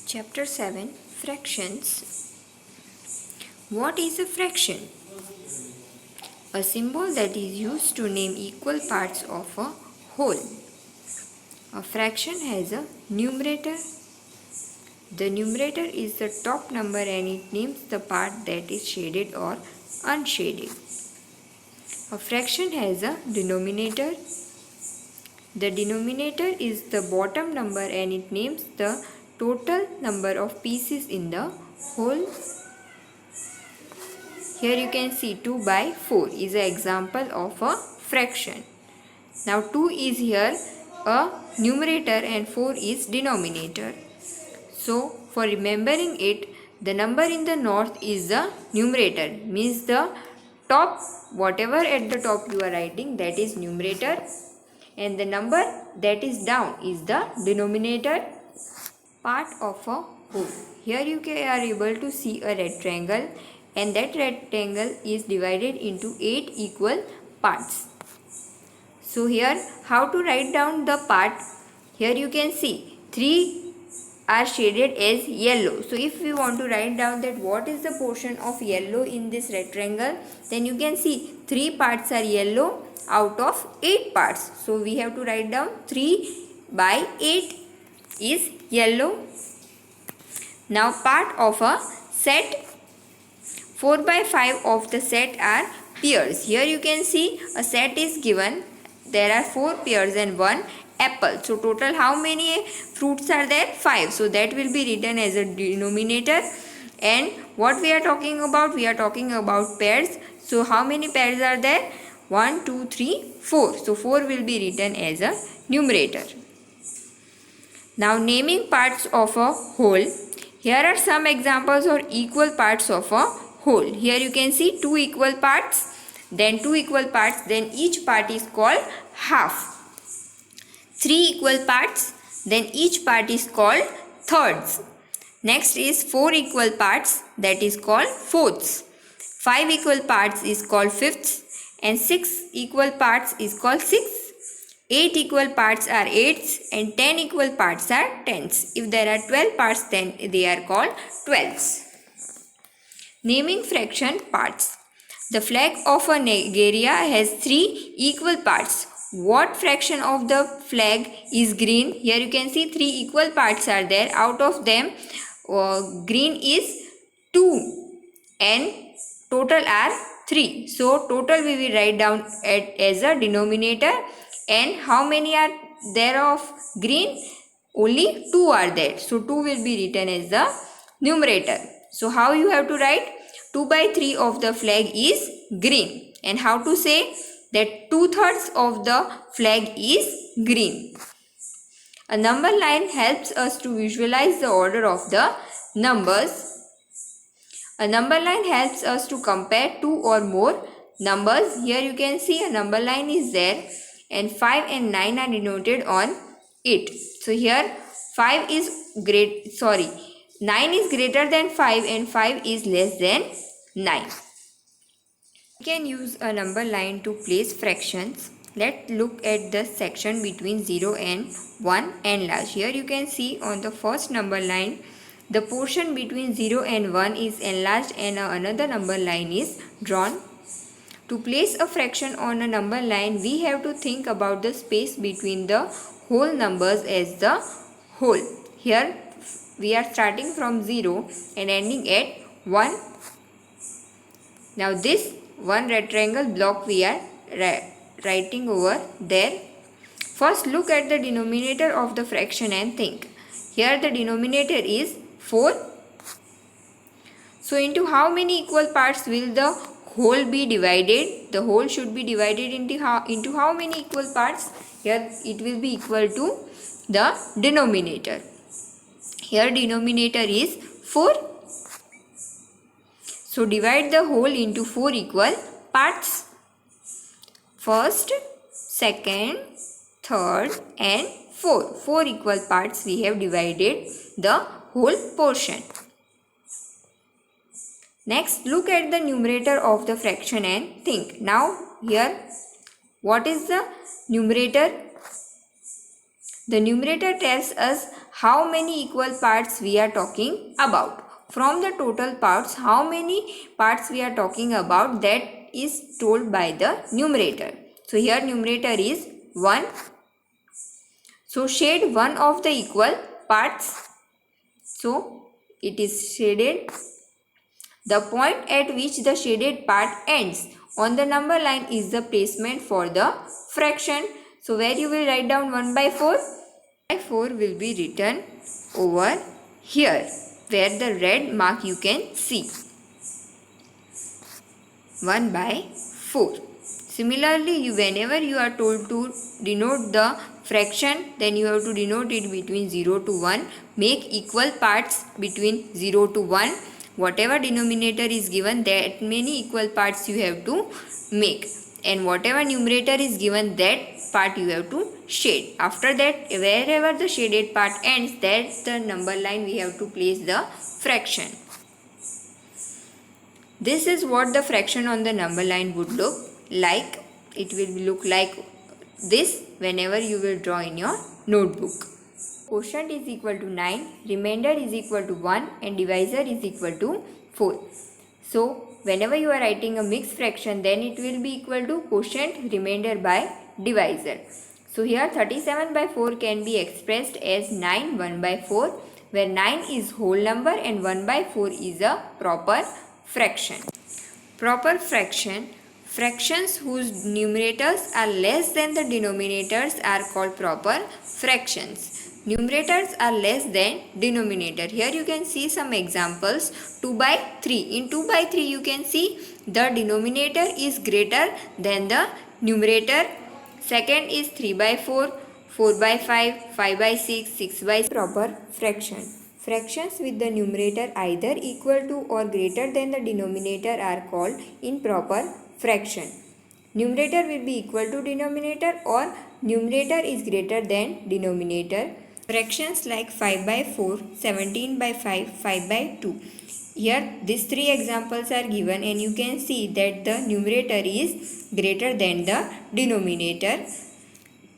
Chapter 7 Fractions. What is a fraction? A symbol that is used to name equal parts of a whole. A fraction has a numerator. The numerator is the top number and it names the part that is shaded or unshaded. A fraction has a denominator. The denominator is the bottom number and it names the total number of pieces in the whole. Here you can see 2 by 4 is an example of a fraction. Now 2 is here a numerator and 4 is denominator. So for remembering it, the number in the north is the numerator, means the top, whatever at the top you are writing, that is numerator, and the number that is down is the denominator. Part of a whole. Here you are able to see a rectangle and that rectangle is divided into 8 equal parts. So here how to write down the part? Here you can see 3 are shaded as yellow. So if we want to write down that what is the portion of yellow in this rectangle, then you can see 3 parts are yellow out of 8 parts. So we have to write down 3 by 8 is yellow. Now part of a set, 4 by 5 of the set are pears. Here you can see a set is given. There are 4 pears and 1 apple. So total how many fruits are there? 5. So that will be written as a denominator. And what we are talking about? We are talking about pears. So how many pears are there? 1, 2, 3, 4. So 4 will be written as a numerator. Now naming parts of a whole. Here are some examples of equal parts of a whole. Here you can see 2 equal parts, then 2 equal parts, then each part is called half. 3 equal parts, then each part is called thirds. Next is 4 equal parts, that is called fourths. 5 equal parts is called fifths, and 6 equal parts is called sixths. 8 equal parts are eighths and 10 equal parts are tenths. If there are 12 parts, then they are called twelfths. Naming fraction parts. The flag of a Nigeria has 3 equal parts. What fraction of the flag is green? Here you can see 3 equal parts are there. Out of them, green is 2 and total are 3. So total we will write down as a denominator. And how many are there of green? Only 2 are there. So 2 will be written as the numerator. So how you have to write? 2 by 3 of the flag is green. And how to say that 2/3 of the flag is green? A number line helps us to visualize the order of the numbers. A number line helps us to compare 2 or more numbers. Here you can see a number line is there. And 5 and 9 are denoted on it. So here 9 is greater than 5 and 5 is less than 9. We can use a number line to place fractions. Let's look at the section between 0 and 1 enlarged. Here you can see on the first number line, the portion between 0 and 1 is enlarged and another number line is drawn. To place a fraction on a number line, we have to think about the space between the whole numbers as the whole. Here we are starting from 0 and ending at 1. Now this one rectangle block we are writing over there. First look at the denominator of the fraction and think. Here the denominator is 4. So into how many equal parts will the whole be divided? The whole should be divided into how many equal parts? Here it will be equal to the denominator. Here denominator is 4. So divide the whole into 4 equal parts. First, second, third and 4. 4 equal parts we have divided the whole portion. Next, look at the numerator of the fraction and think. Now, here, what is the numerator? The numerator tells us how many equal parts we are talking about. From the total parts, how many parts we are talking about, that is told by the numerator. So here numerator is 1. So shade one of the equal parts. So it is shaded. The point at which the shaded part ends on the number line is the placement for the fraction. So where you will write down 1 by 4? 4 will be written over here where the red mark you can see. 1 by 4. Similarly, whenever you are told to denote the fraction, then you have to denote it between 0 to 1. Make equal parts between 0 to 1. Whatever denominator is given, that many equal parts you have to make. And whatever numerator is given, that part you have to shade. After that, wherever the shaded part ends, that's the number line we have to place the fraction. This is what the fraction on the number line would look like. It will look like this whenever you will draw in your notebook. Quotient is equal to 9, remainder is equal to 1 and divisor is equal to 4. So whenever you are writing a mixed fraction, then it will be equal to quotient remainder by divisor. So here 37 by 4 can be expressed as 9 1 by 4, where 9 is whole number and 1 by 4 is a proper fraction. Proper fraction. Fractions whose numerators are less than the denominators are called proper fractions. Numerators are less than denominator. Here you can see some examples. 2 by 3. In 2 by 3 you can see the denominator is greater than the numerator. Second is 3 by 4, 4 by 5, 5 by 6, 6 by 6. Proper fraction. Fractions with the numerator either equal to or greater than the denominator are called improper fraction. Numerator will be equal to denominator or numerator is greater than denominator. Fractions like 5 by 4, 17 by 5, 5 by 2. Here these three examples are given and you can see that the numerator is greater than the denominator.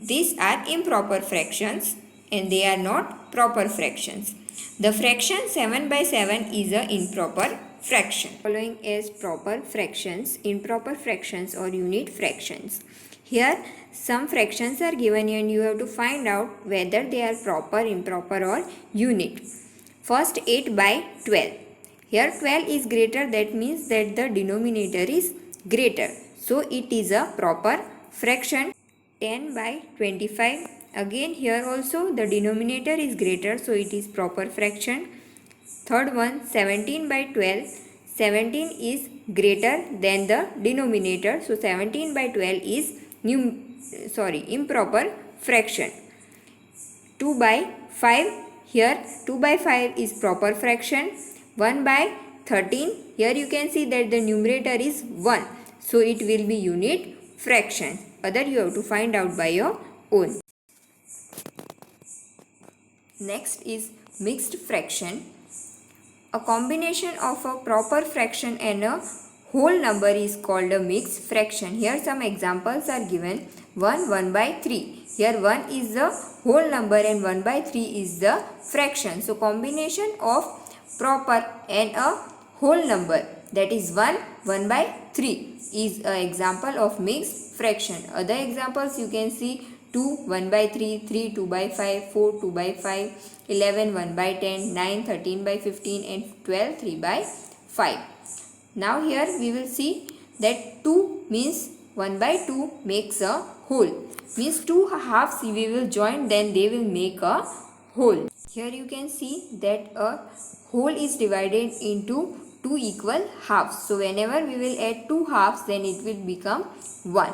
These are improper fractions and they are not proper fractions. The fraction 7 by 7 is an improper fraction. Following as proper fractions, improper fractions or unit fractions. Here some fractions are given and you have to find out whether they are proper, improper or unit. First 8 by 12. Here 12 is greater, that means that the denominator is greater. So it is a proper fraction. 10 by 25. Again here also the denominator is greater, so it is proper fraction. Third one 17 by 12. 17 is greater than the denominator, so 17 by 12 is improper fraction. 2 by 5. Here 2 by 5 is proper fraction. 1 by 13. Here you can see that the numerator is 1, so it will be unit fraction. Other you have to find out by your own. Next is mixed fraction. A combination of a proper fraction and a whole number is called a mixed fraction. Here some examples are given. 1 by 3. Here 1 is the whole number and 1 by 3 is the fraction. So combination of proper and a whole number, that is 1 by 3 is an example of mixed fraction. Other examples you can see 2 1 by 3, 3 2 by 5, 4 2 by 5, 11 1 by 10, 9 13 by 15 and 12 3 by 5. Now here we will see that 2 means 1 by 2 makes a whole. Means 2 halves we will join, then they will make a whole. Here you can see that a whole is divided into 2 equal halves. So whenever we will add 2 halves, then it will become 1.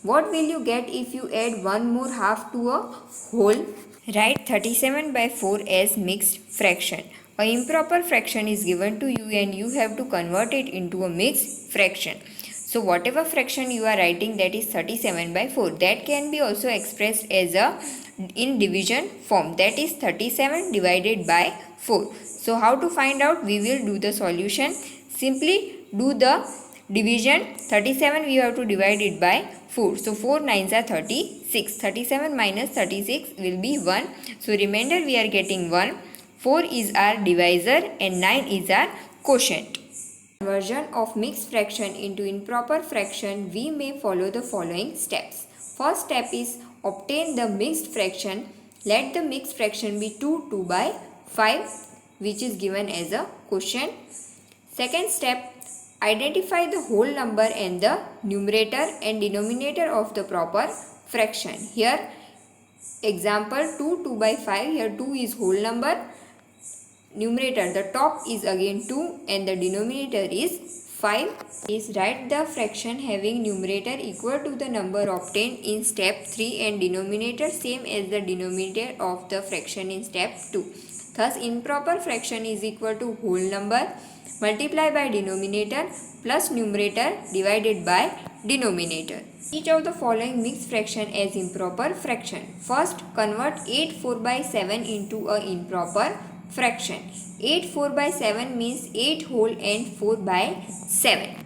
What will you get if you add one more half to a whole? Write 37 by 4 as mixed fraction. A improper fraction is given to you and you have to convert it into a mixed fraction. So whatever fraction you are writing, that is 37 by 4, that can be also expressed as a in division form, that is 37 divided by 4. So how to find out? We will do the solution. Simply do the division, 37 we have to divide it by 4. So 4 9s are 36. 37 minus 36 will be 1. So remainder we are getting 1. 4 is our divisor and 9 is our quotient. Conversion of mixed fraction into improper fraction, we may follow the following steps. First step is obtain the mixed fraction. Let the mixed fraction be 2 by 5, which is given as a quotient. Second step, identify the whole number and the numerator and denominator of the proper fraction. Here example 2 by 5, here 2 is whole number. Numerator, the top is again 2 and the denominator is 5. Is write the fraction having numerator equal to the number obtained in step 3 and denominator same as the denominator of the fraction in step 2. Thus improper fraction is equal to whole number multiplied by denominator plus numerator divided by denominator. Each of the following mixed fraction as improper fraction. First, convert 8 4 by 7 into a improper fraction. 8 4 by 7 means 8 whole and 4 by 7.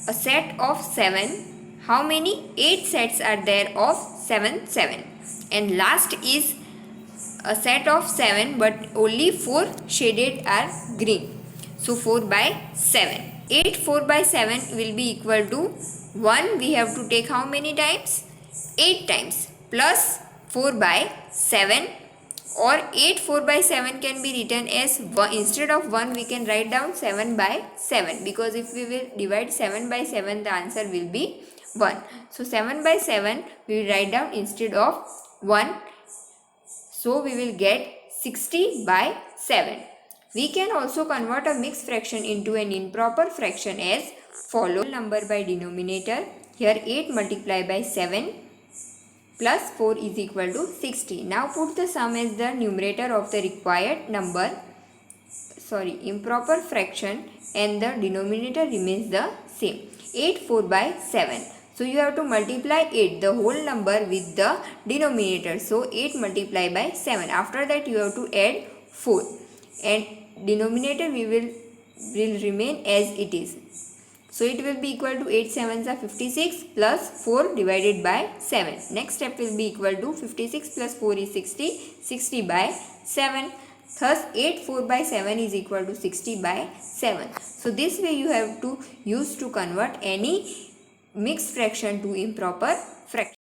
A set of 7. How many? 8 sets are there of 7 7. And last is a set of 7 but only 4 shaded are green. So 4 by 7. 8 4 by 7 will be equal to 1. We have to take how many times? 8 times plus 4 by 7, or 8 4 by 7 can be written as 1. Instead of 1 we can write down 7 by 7, because if we will divide 7 by 7 the answer will be 1. So 7 by 7 we will write down instead of 1. So we will get 60 by 7. We can also convert a mixed fraction into an improper fraction as follows. Number by denominator. Here 8 multiplied by 7 plus 4 is equal to 60. Now put the sum as the numerator of the required improper fraction, and the denominator remains the same. 8 4 by 7. So you have to multiply 8, the whole number, with the denominator. So 8 multiplied by 7. After that you have to add 4. And denominator will remain as it is. So it will be equal to 8 7s are 56 plus 4 divided by 7. Next step will be equal to 56 plus 4 is 60. 60 by 7. Thus 8 4 by 7 is equal to 60 by 7. So this way you have to use to convert any mixed fraction to improper fraction.